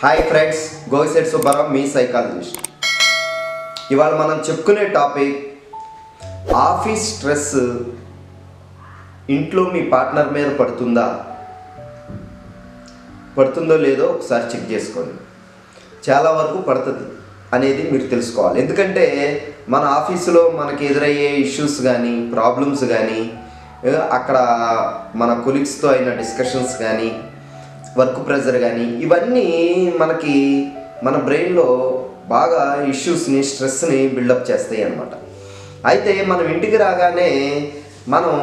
Hi friends, గోవిసెట్ Subbarao మీ psychologist. ఇవాళ మనం చెప్పుకునే టాపిక్ ఆఫీస్ స్ట్రెస్ ఇంట్లో మీ పార్ట్నర్ మీద పడుతుందో లేదో ఒకసారి చెక్ చేసుకోండి. చాలా వరకు పడుతుంది అనేది మీరు తెలుసుకోవాలి. ఎందుకంటే మన ఆఫీసులో మనకి ఎదురయ్యే ఇష్యూస్ కానీ ప్రాబ్లమ్స్ కానీ అక్కడ మన కొలీగ్స్తో అయిన డిస్కషన్స్ కానీ వర్క్ ప్రెజర్ కానీ ఇవన్నీ మనకి మన బ్రెయిన్లో బాగా ఇష్యూస్ని స్ట్రెస్ని బిల్డప్ చేస్తాయి అన్నమాట. అయితే మనం ఇంటికి రాగానే మనం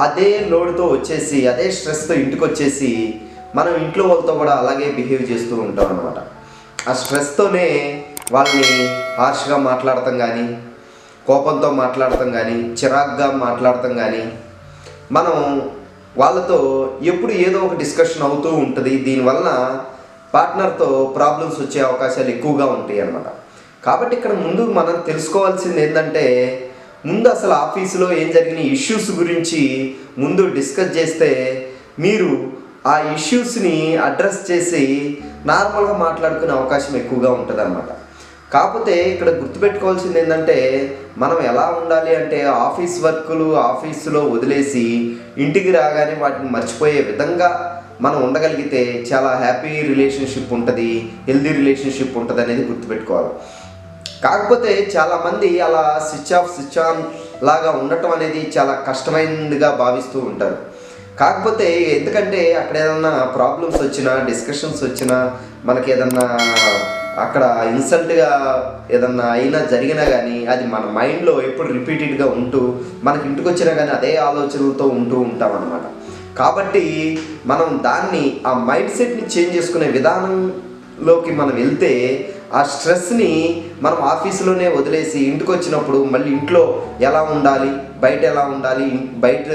అదే లోడ్తో వచ్చేసి అదే స్ట్రెస్తో ఇంటికి వచ్చేసి మనం ఇంట్లో వాళ్ళతో కూడా అలాగే బిహేవ్ చేస్తూ ఉంటాం అన్నమాట. ఆ స్ట్రెస్తోనే వాళ్ళని హార్ష్గా మాట్లాడటం కానీ, కోపంతో మాట్లాడటం కానీ, చిరాగ్గా మాట్లాడటం కానీ, మనం వాళ్ళతో ఎప్పుడు ఏదో ఒక డిస్కషన్ అవుతూ ఉంటుంది. దీనివల్ల పార్ట్నర్తో ప్రాబ్లమ్స్ వచ్చే అవకాశాలు ఎక్కువగా ఉంటాయి అన్నమాట. కాబట్టి ఇక్కడ ముందు మనం తెలుసుకోవాల్సింది ఏంటంటే, ముందు అసలు ఆఫీసులో ఏం జరిగిన ఇష్యూస్ గురించి ముందు డిస్కస్ చేస్తే మీరు ఆ ఇష్యూస్ని అడ్రస్ చేసి నార్మల్గా మాట్లాడుకునే అవకాశం ఎక్కువగా ఉంటుంది అన్నమాట. కాకపోతే ఇక్కడ గుర్తుపెట్టుకోవాల్సింది ఏంటంటే, మనం ఎలా ఉండాలి అంటే ఆఫీస్ వర్కులు ఆఫీసులో వదిలేసి ఇంటికి రాగానే వాటిని మర్చిపోయే విధంగా మనం ఉండగలిగితే చాలా హ్యాపీ రిలేషన్షిప్ ఉంటుంది, హెల్దీ రిలేషన్షిప్ ఉంటుంది అనేది గుర్తుపెట్టుకోవాలి. కాకపోతే చాలామంది అలా స్విచ్ ఆఫ్ స్విచ్ ఆన్ లాగా ఉండటం అనేది చాలా కష్టమైనదిగా భావిస్తూ ఉంటారు. కాకపోతే ఎందుకంటే అక్కడ ఏదన్నా ప్రాబ్లమ్స్ వచ్చినా, డిస్కషన్స్ వచ్చినా, మనకి ఏదన్నా అక్కడ ఇన్సల్ట్గా ఏదన్నా అయినా జరిగినా కానీ అది మన మైండ్లో ఎప్పుడు రిపీటెడ్గా ఉంటూ మనకి ఇంటికి వచ్చినా కానీ అదే ఆలోచనలతో ఉంటూ ఉంటాం అన్నమాట. కాబట్టి మనం దాన్ని ఆ మైండ్ సెట్ని చేంజ్ చేసుకునే విధానంలోకి మనం వెళ్తే ఆ స్ట్రెస్ని మనం ఆఫీసులోనే వదిలేసి ఇంటికి వచ్చినప్పుడు మళ్ళీ ఇంట్లో ఎలా ఉండాలి, బయట ఎలా ఉండాలి, బయట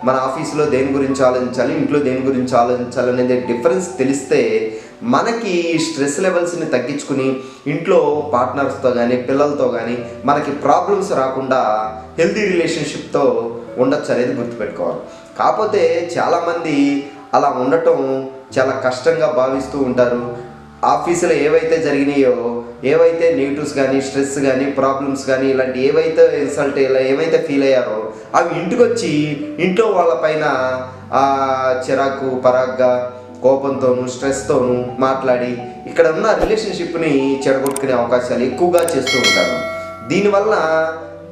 మన ఆఫీసులో దేని గురించి ఆలోచించాలి, ఇంట్లో దేని గురించి ఆలోచించాలి అనేది డిఫరెన్స్ తెలిస్తే మనకి స్ట్రెస్ లెవెల్స్ని తగ్గించుకుని ఇంట్లో పార్ట్నర్స్తో కానీ పిల్లలతో కానీ మనకి ప్రాబ్లమ్స్ రాకుండా హెల్దీ రిలేషన్షిప్తో ఉండొచ్చు అనేది గుర్తుపెట్టుకోవాలి. కాకపోతే చాలామంది అలా ఉండటం చాలా కష్టంగా భావిస్తూ ఉంటారు. ఆఫీసులో ఏవైతే జరిగినాయో, ఏవైతే నెగిటివ్స్ కానీ, స్ట్రెస్ కానీ, ప్రాబ్లమ్స్ కానీ, ఇలాంటి ఏవైతే ఇన్సల్ట్ ఇలా ఏవైతే ఫీల్ అయ్యారో అవి ఇంటికి వచ్చి ఇంట్లో వాళ్ళపైన చిరాకు పరాగ్గా కోపంతోనూ స్ట్రెస్తోనూ మాట్లాడి ఇక్కడ ఉన్న రిలేషన్షిప్ని చెడగొట్టుకునే అవకాశాలు ఎక్కువగా చేస్తూ ఉంటారు. దీనివల్ల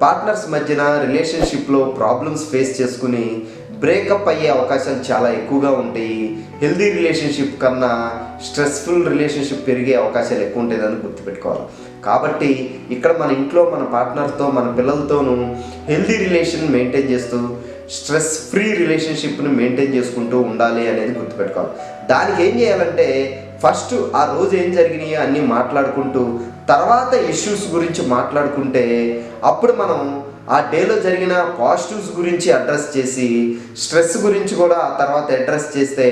పార్ట్నర్స్ మధ్యన రిలేషన్షిప్లో ప్రాబ్లమ్స్ ఫేస్ చేసుకుని బ్రేకప్ అయ్యే అవకాశాలు చాలా ఎక్కువగా ఉంటాయి. హెల్దీ రిలేషన్షిప్ కన్నా స్ట్రెస్ఫుల్ రిలేషన్షిప్ పెరిగే అవకాశాలు ఎక్కువ ఉంటాయని గుర్తుపెట్టుకోవాలి. కాబట్టి ఇక్కడ మన ఇంట్లో మన పార్ట్నర్తో మన పిల్లలతోనూ హెల్దీ రిలేషన్ మెయింటైన్ చేస్తూ స్ట్రెస్ ఫ్రీ రిలేషన్షిప్ని మెయింటైన్ చేసుకుంటూ ఉండాలి అనేది గుర్తుపెట్టుకోవాలి. దానికి ఏం చేయాలంటే ఫస్ట్ ఆ రోజు ఏం జరిగినాయో అన్నీ మాట్లాడుకుంటూ తర్వాత ఇష్యూస్ గురించి మాట్లాడుకుంటే అప్పుడు మనం ఆ డేలో జరిగిన పాజిటివ్స్ గురించి అడ్రస్ చేసి స్ట్రెస్ గురించి కూడా ఆ తర్వాత అడ్రస్ చేస్తే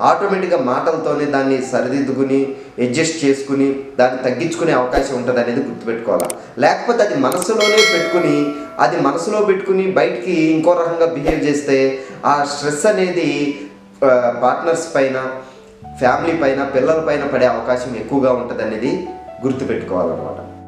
ఆటోమేటిక్గా మాటలతోనే దాన్ని సరిదిద్దుకుని అడ్జస్ట్ చేసుకుని దాన్ని తగ్గించుకునే అవకాశం ఉంటుంది అనేది గుర్తుపెట్టుకోవాలి. లేకపోతే అది మనసులో పెట్టుకుని బయటికి ఇంకో రకంగా బిహేవ్ చేస్తే ఆ స్ట్రెస్ అనేది పార్ట్నర్స్ పైన, ఫ్యామిలీ పైన, పిల్లల పైన పడే అవకాశం ఎక్కువగా ఉంటుంది అనేది గుర్తుపెట్టుకోవాలన్నమాట.